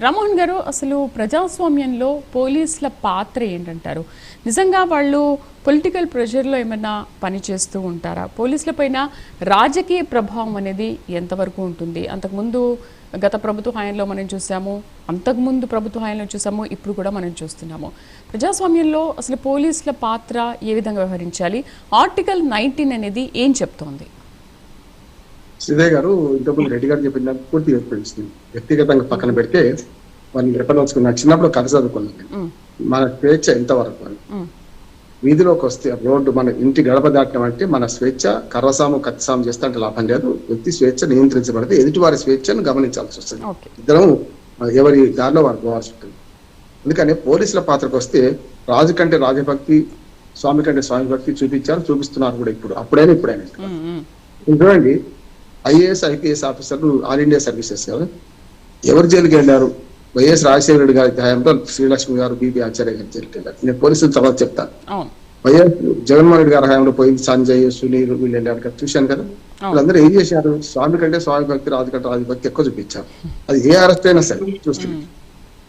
రామ్మోహన్ గారు, అసలు ప్రజాస్వామ్యంలో పోలీసుల పాత్ర ఏంటంటారు? నిజంగా వాళ్ళు పొలిటికల్ ప్రెషర్లో ఏమైనా పనిచేస్తూ ఉంటారా? పోలీసులపైన రాజకీయ ప్రభావం అనేది ఎంతవరకు ఉంటుంది? అంతకుముందు గత ప్రభుత్వ హయాంలో మనం చూసాము, అంతకుముందు ప్రభుత్వ హయాంలో చూసాము, ఇప్పుడు కూడా మనం చూస్తున్నాము. ప్రజాస్వామ్యంలో అసలు పోలీసుల పాత్ర ఏ విధంగా వ్యవహరించాలి? ఆర్టికల్ 19 అనేది ఏం చెప్తోంది? శ్రీదేవి గారు ఇంతకుముందు రెడ్డి గారు చెప్పిన దానికి పూర్తిగా తెలుస్తుంది. వ్యక్తిగతంగా పక్కన పెడితే వాళ్ళని రెప్పదలుచుకున్న చిన్నప్పుడు కథ చదువుకున్నాను. మన స్వేచ్ఛ ఎంతవరకు అని వీధిలోకి వస్తే రోడ్డు మన ఇంటి గడప దాటడం అంటే మన స్వేచ్ఛ కర్రసాము కత్తిసాము చేస్తే అంటే లాభం లేదు. వ్యక్తి స్వేచ్ఛ నియంత్రించబడితే ఎదుటి వారి స్వేచ్ఛను గమనించాల్సి వస్తుంది. ఇద్దరం ఎవరి దారిలో వారు పోవాల్సి ఉంటుంది. అందుకని పోలీసుల పాత్రకు వస్తే రాజు కంటే రాజభక్తి, స్వామి కంటే స్వామి భక్తి చూపించారు, చూపిస్తున్నారు కూడా. అప్పుడైనా ఇప్పుడైనా చూడండి, ఐఏఎస్ ఐపీఎస్ ఆఫీసర్లు ఆల్ ఇండియా సర్వీసెస్ కదా, ఎవరు జైలుకి వెళ్ళారు? వైఎస్ రాజశేఖర రెడ్డి గారి హయాంలో శ్రీలక్ష్మి గారు, బీబీ ఆచార్య గారు జైలుకి వెళ్ళారు. నేను పోలీసుల తర్వాత చెప్తాను. వైఎస్ జగన్మోహన్ రెడ్డి గారి హయాంలో పోయింది సంజయ్, సునీల్ వీళ్ళు వెళ్ళారు కదా, చూశాను కదా. వీళ్ళందరూ ఏం చేశారు? స్వామి కంటే స్వామి భక్తి, రాజు కంటే రాజభక్తి ఎక్కువ చూపించారు. అది ఏ అరెస్ట్ అయినా సరే చూస్తుంది.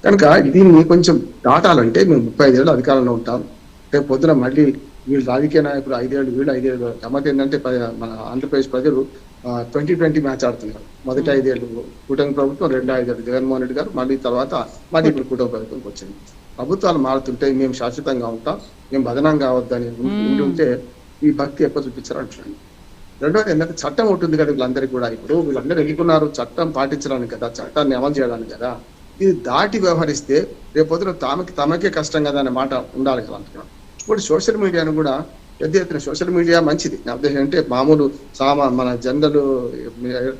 కనుక దీన్ని కొంచెం దాటాలంటే మేము 35 ఏళ్ళు అధికారంలో ఉంటాం. రేపు పొద్దున మళ్ళీ వీళ్ళు రాజకీయ నాయకులు 5 ఏళ్ళు, వీళ్ళు 5 ఏళ్ళు. గమ్మత్ ఏంటంటే మన ఆంధ్రప్రదేశ్ ప్రజలు 2020 మ్యాచ్ ఆడుతున్నారు. మొదటి 5 ఏళ్ళు కూటమి ప్రభుత్వం, 2 5 ఏళ్ళు జగన్మోహన్ రెడ్డి గారు, మళ్ళీ తర్వాత మళ్ళీ ఇప్పుడు కూటమి ప్రభుత్వంకి వచ్చింది. ప్రభుత్వాలు మారుతుంటే మేము శాశ్వతంగా ఉంటాం, మేము బదనం కావద్దని ఉంటే ఈ భక్తి ఎక్కువ చూపించారు అంటున్నాను. రెండోది ఏంటంటే చట్టం ఉంటుంది కదా వీళ్ళందరికీ కూడా. ఇప్పుడు వీళ్ళందరూ ఎన్నుకున్నారు చట్టం పాటించడానికి కదా, చట్టాన్ని అమలు చేయడానికి కదా. ఇది దాటి వ్యవహరిస్తే రేపొద్దున తమకే కష్టం కదా అనే మాట ఉండాలి కదా అంటున్నాను. ఇప్పుడు సోషల్ మీడియాను కూడా పెద్ద ఎత్తున, సోషల్ మీడియా మంచిది నా ఉద్దేశం. అంటే మామూలు మన జనరల్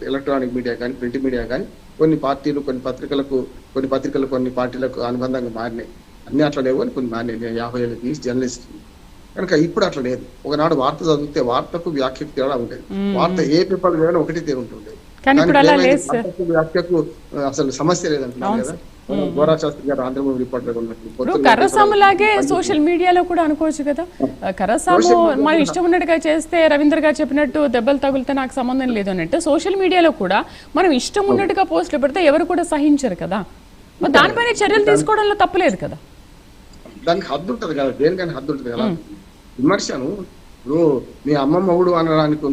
ఎలక్ట్రానిక్ మీడియా కానీ, ప్రింట్ మీడియా కానీ, కొన్ని పార్టీలు కొన్ని పత్రికలు కొన్ని పార్టీలకు అనుబంధంగా మారినాయి. అన్ని అట్లా లేవు అని కొన్ని మారినాయి. 50 ఏళ్ళ తీసి జర్నలిస్ట్ కనుక ఇప్పుడు అట్లా లేదు. ఒకనాడు వార్త చదివితే వార్తకు వ్యాఖ్యకు తేడా ఉండేది. వార్త ఏ పేపర్ వేయాలో ఒకటి తీరుంటుండేది. వ్యాఖ్యకు అసలు సమస్య లేదంటున్నారు కదా. శాస్త్రి గారు ఆంధ్రభూమి రిపోర్టర్ ఉన్నట్టు కర్రసాములాగే సోషల్ మీడియాలో కూడా అనుకోవచ్చు కదా. కర్రసాము మనం ఇష్టం ఉన్నట్టుగా చేస్తే, రవీంద్ర గారు చెప్పినట్టు దెబ్బలు తగులితే నాకు సంబంధం లేదు అన్నట్టు సోషల్ మీడియాలో కూడా మనం ఇష్టం ఉన్నట్టుగా పోస్టులు పెడితే ఎవరు కూడా సహించరు కదా. దానిపైన చర్యలు తీసుకోవడంలో తప్పలేదు కదా. దానికి హద్దు ఉంటుంది కదా, దేనికైనా హద్దు ఉంటుంది కదా. విమర్శను ఇప్పుడు మీ అమ్మ మొగుడు అనడానికి,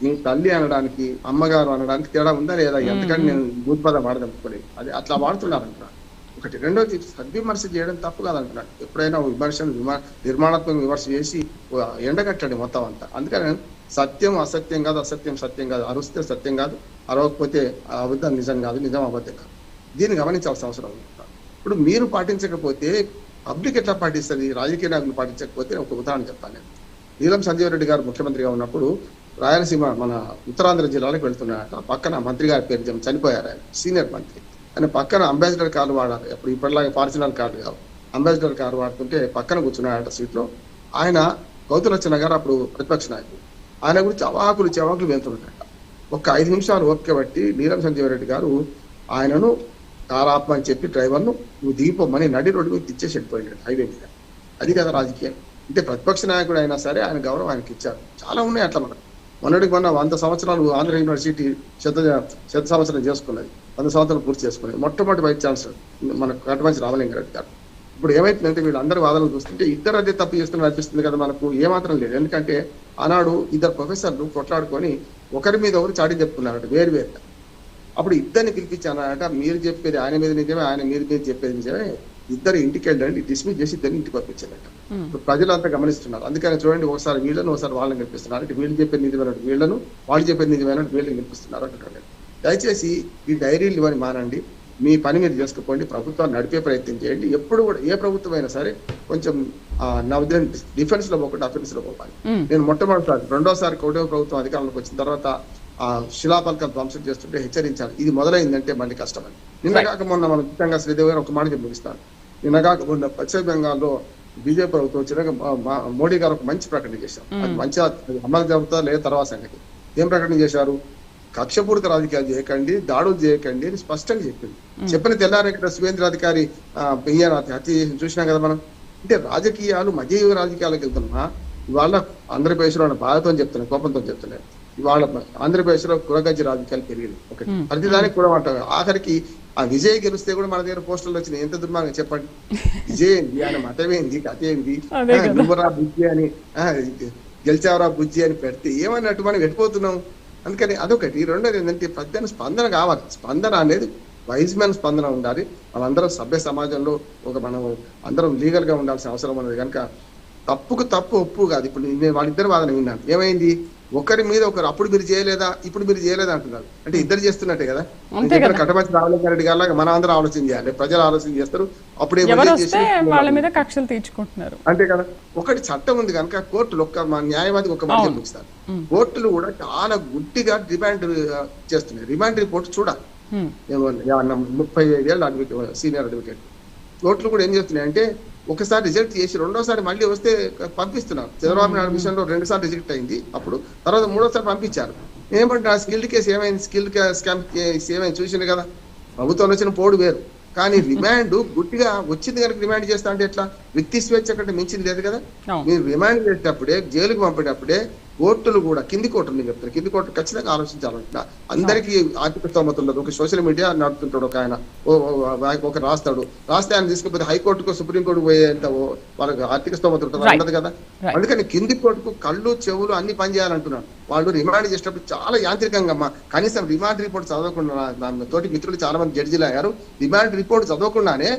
మీ తల్లి అనడానికి, అమ్మగారు అనడానికి తేడా ఉందా లేదా? ఎందుకంటే నేను భూతపదం వాడదనుకోలేదు, అది అట్లా వాడుతున్నారంటున్నాను. ఒకటి. రెండోది, సద్విమర్శ చేయడం తప్పు కాదంటున్నాను. ఎప్పుడైనా విమర్శను నిర్మాణాత్మక విమర్శ చేసి ఎండగట్టండి మొత్తం అంతా. అందుకని సత్యం అసత్యం కాదు, అసత్యం సత్యం కాదు. అరుస్తే సత్యం కాదు, అరవకపోతే అబద్ధం నిజం కాదు, నిజం అబద్ధం కాదు. దీన్ని గమనించాల్సిన అవసరం ఉంది. ఇప్పుడు మీరు పాటించకపోతే పబ్లిక్ ఎట్లా పాటిస్తుంది? రాజకీయ నాయకులు పాటించకపోతే ఒక ఉదాహరణ చెప్తాను నేను. నీలం సంజీవ్ రెడ్డి గారు ముఖ్యమంత్రిగా ఉన్నప్పుడు రాయలసీమ మన ఉత్తరాంధ్ర జిల్లాలకు వెళ్తున్నారట. పక్కన మంత్రి గారి పేరు చనిపోయారు, ఆయన సీనియర్ మంత్రి. ఆయన పక్కన అంబాసిడర్ కార్లు వాడారు. అప్పుడు ఇప్పటిలాగా ఫార్చునర్ కార్లు కాదు, అంబాసిడర్ కారు వాడుతుంటే పక్కన కూర్చున్నాడట సీట్లో. ఆయన గౌతులచ్చన్న గారు అప్పుడు ప్రతిపక్ష నాయకుడు. ఆయన గురించి అవాకులు వెళ్తున్నాడట. ఒక 5 నిమిషాలు ఓపిక బట్టి నీలం సంజీవ్ రెడ్డి గారు ఆయనను కారాప అని చెప్పి డ్రైవర్ను నువ్వు దిగిపోమని నడి రోడ్డు మీద తెచ్చేసి వెళ్ళిపోయాడు హైవే మీద. అది కదా రాజకీయం అంటే. ప్రతిపక్ష నాయకుడు అయినా సరే ఆయన గౌరవం ఆయనకి ఇచ్చారు. చాలా ఉన్నాయి అట్లా. మొన్నటికి మొన్న 100 సంవత్సరాలు ఆంధ్ర యూనివర్సిటీ శత సంవత్సరం చేసుకున్నది, 100 సంవత్సరాలు పూర్తి చేసుకున్నది. మొట్టమొదటి వైస్ ఛాన్సలర్ మన కటమంచి రామలింగారెడ్డి గారు. ఇప్పుడు ఏమైతుందంటే వీళ్ళందరూ వాదనలు చూస్తుంటే ఇద్దరు అదే తప్పు చేస్తున్నారు అనిపిస్తుంది కదా మనకు. ఏమాత్రం లేదు. ఎందుకంటే ఆనాడు 2 ప్రొఫెసర్లు కొట్లాడుకొని ఒకరి మీద ఒకరు చాటి చెప్పుకున్నారట వేరువేరుగా. అప్పుడు ఇద్దరిని పిలిపించానట, మీరు చెప్పేది ఆయన మీద నిజమే, ఆయన మీద చెప్పేది నిజమే, ఇద్దరు ఇంటికి వెళ్ళండి, డిస్మిస్ చేసి ఇద్దరిని ఇంటికి పంపించారట. ప్రజలంతా గమనిస్తున్నారు. అందుకని చూడండి, ఒకసారి వీళ్ళను ఒకసారి వాళ్ళని కనిపిస్తున్నారు. అంటే వీళ్ళు చెప్పేది నిజమైనట్టు వీళ్ళను, వాళ్ళు చెప్పేది నిజమైనట్టు వీళ్ళని కనిపిస్తున్నారు అంటున్నారు. దయచేసి ఈ డైరీలు ఇవన్నీ మానండి, మీ పని మీరు చేసుకుపోండి, ప్రభుత్వాన్ని నడిపే ప్రయత్నం చేయండి. ఎప్పుడు కూడా ఏ ప్రభుత్వం అయినా సరే కొంచెం నా ఉద్దేశం డిఫెన్స్ లో పోకుండా అఫెన్స్ లో పోవాలి. నేను మొట్టమొదటిసారి, రెండోసారి కూటమి ప్రభుత్వం అధికారంలోకి వచ్చిన తర్వాత శిలాపలకాలు ధ్వంసం చేస్తుంటే హెచ్చరించాలి. ఇది మొదలైందంటే మళ్ళీ కష్టమని. నిన్నగాక మొన్న మనం ఉచితంగా శ్రీదేవి గారు ఒక మాట చెప్పి ముగిస్తాను. నిన్నగాక మొన్న పశ్చిమ బెంగాల్లో బీజేపీ ప్రభుత్వం వచ్చినాక మోడీ గారు ఒక మంచి ప్రకటన చేశారు. అది మంచిగా అమలు జరుగుతుందా లేదా తర్వాత సంగతి. ఏం ప్రకటన చేశారు? కక్షపూరిత రాజకీయాలు చేయకండి, దాడులు చేయకండి అని స్పష్టంగా చెప్పింది. చెప్పిన తెల్లారి ఇక్కడ సువేంద్రాధికారి హత్య చేసి చూసినాం కదా మనం. అంటే రాజకీయాలు మధ్యయుగ రాజకీయాలకు వెళ్తున్నా ఇవాళ ఆంధ్రప్రదేశ్లో బాధతో చెప్తున్నాయి, కోపంతో చెప్తున్నాయి. ఇవాళ ఆంధ్రప్రదేశ్ లో కులగజ్జి రాజకీయాలు పెరిగింది. ఒకటి ప్రతిదానికి కూడా అంటారు. ఆఖరికి ఆ విజయ్ గెలిస్తే కూడా మన దగ్గర పోస్టర్లు వచ్చినాయి. ఎంత దుర్మార్గం చెప్పండి. విజయ్ ఏంది, ఆయన మతమేంది, కథ ఏంది, నువ్వురా బుజ్జి అని గెలిచావరా బుజ్జి అని పెడితే ఏమన్నట్టు మనం వెళ్ళిపోతున్నాం. అందుకని అదొకటి. రెండోది ఏంటంటే ప్రతి స్పందన కావాలి. స్పందన అనేది వైజ్ మ్యాన్ స్పందన ఉండాలి. మనందరం సభ్య సమాజంలో మనం అందరం లీగల్ గా ఉండాల్సిన అవసరం ఉన్నది. కనుక తప్పుకు తప్పు ఒప్పు కాదు. ఇప్పుడు నేను వాళ్ళిద్దరు వాదన విన్నాను. ఏమైంది, ఒకరి మీద ఒకరు అప్పుడు మీరు చేయలేదా ఇప్పుడు మీరు చేయలేదా అంటున్నారు. అంటే ఇద్దరు చేస్తున్నట్టే కదా. కటమంచి రామలింగారెడ్డి గారు మనం అందరూ ఆలోచన చేయాలి. ప్రజలు ఆలోచన చేస్తారు. అప్పుడే వాళ్ళ మీద కక్షలు తీర్చుకుంటున్నారు. అంతే కదా. ఒకటి చట్టం ఉంది కనుక కోర్టులు మా న్యాయవాది ఒక మధ్య చూపిస్తారు. కోర్టులు కూడా చాలా గుడ్డిగా డిమాండ్ చేస్తున్నాయి. రిమాండ్ రిపోర్ట్ చూడాలి. 35 ఏళ్ళ సీనియర్ అడ్వకేట్. కోర్టులు కూడా ఏం చేస్తున్నాయి అంటే ఒకసారి రిజెక్ట్ చేసి రెండోసారి మళ్ళీ వస్తే పంపిస్తున్నారు. చంద్రబాబు నాయుడు విషయంలో 2 సార్లు రిజెక్ట్ అయింది. అప్పుడు తర్వాత 3వ సారి పంపించారు. ఏమంటే ఆ స్కిల్డ్ కేసు ఏమైంది, స్కిల్ స్కామ్ ఏమైంది చూసింది కదా. ప్రభుత్వంలో వచ్చిన పోడు వేరు. కానీ రిమాండ్ గుడ్డిగా వచ్చింది కనుక రిమాండ్ చేస్తా అంటే ఎట్లా? వ్యక్తి స్వేచ్ఛ కంటే మించింది లేదు కదా. మీరు రిమాండ్ చేసేటప్పుడే జైలుకు పంపేటప్పుడే కోర్టులు కూడా కింది కోర్టులు నేను చెప్తాను, కింది కోర్టు ఖచ్చితంగా ఆలోచించాలంట. అందరికీ ఆర్థిక స్తోమత ఉండదు. ఒక సోషల్ మీడియా నడుపుతుంటాడు ఒక ఆయన, ఒక రాస్తాడు, రాస్తే ఆయన తీసుకుపోతే హైకోర్టుకు సుప్రీంకోర్టుకు పోయేంత వాళ్ళకి ఆర్థిక స్తోమత ఉంటుంది ఉండదు కదా. అందుకని కింది కోర్టుకు కళ్ళు చెవులు అన్ని పని చేయాలంటున్నాను. వాళ్ళు రిమాండ్ చేసేటప్పుడు చాలా యాంత్రికంగా కనీసం రిమాండ్ రిపోర్ట్ చదవకుండా, తోటి మిత్రులు చాలా మంది జడ్జిలు అయ్యారు. రిమాండ్ రిపోర్ట్ చదవకుండానే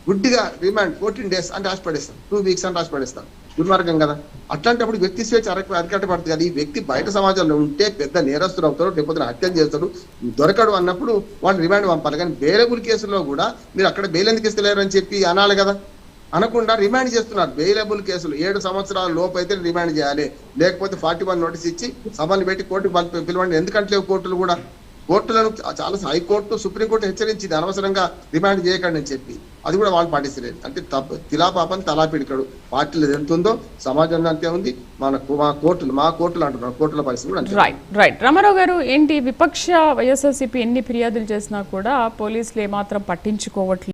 గుడ్డిగా రిమాండ్ 14 days అని రాసి పడేస్తాం, 2 weeks అని రాసి పడేస్తాం. దుర్మార్గం కదా. అట్లాంటప్పుడు వ్యక్తి స్వేచ్ఛ అరికట్టబడుతుంది కదా. ఈ వ్యక్తి బయట సమాజంలో ఉంటే పెద్ద నేరస్తులు అవుతారు, లేకపోతే హత్యలు చేస్తారు, దొరకడు అన్నప్పుడు వాళ్ళు రిమాండ్ పంపాలి. కానీ బెయిలబుల్ కేసుల్లో కూడా మీరు అక్కడ బెయిల్ ఎందుకు ఇస్తలేరు అని చెప్పి అనాలి కదా. అనకుండా రిమాండ్ చేస్తున్నారు. బెయిలబుల్ కేసులు 7 సంవత్సరాల లోపు అయితే రిమాండ్ చేయాలి, లేకపోతే 41 నోటీస్ ఇచ్చి సభలు పెట్టి కోర్టుకు పిలవండి. ఎందుకంటే కోర్టులు కూడా కోర్టులను చాలా హైకోర్టు సుప్రీంకోర్టు హెచ్చరించింది అనవసరంగా రిమాండ్ చేయకండి అని చెప్పి. అది కూడా వాళ్ళు పాటిస్తలేదు. అంటే తిలాపాపని తలా పిడికడు. పార్టీలు ఎంతుందో సమాజంలో అంతే ఉంది. మా కోర్టులు అంటున్నారు. కోర్టుల పరిస్థితి కూడా రైట్. రామారావు గారు, ఏంటి విపక్ష వైఎస్ఆర్సీపీ ఎన్ని ఫిర్యాదులు చేసినా కూడా పోలీసులు ఏమాత్రం పట్టించుకోవట్లేదు.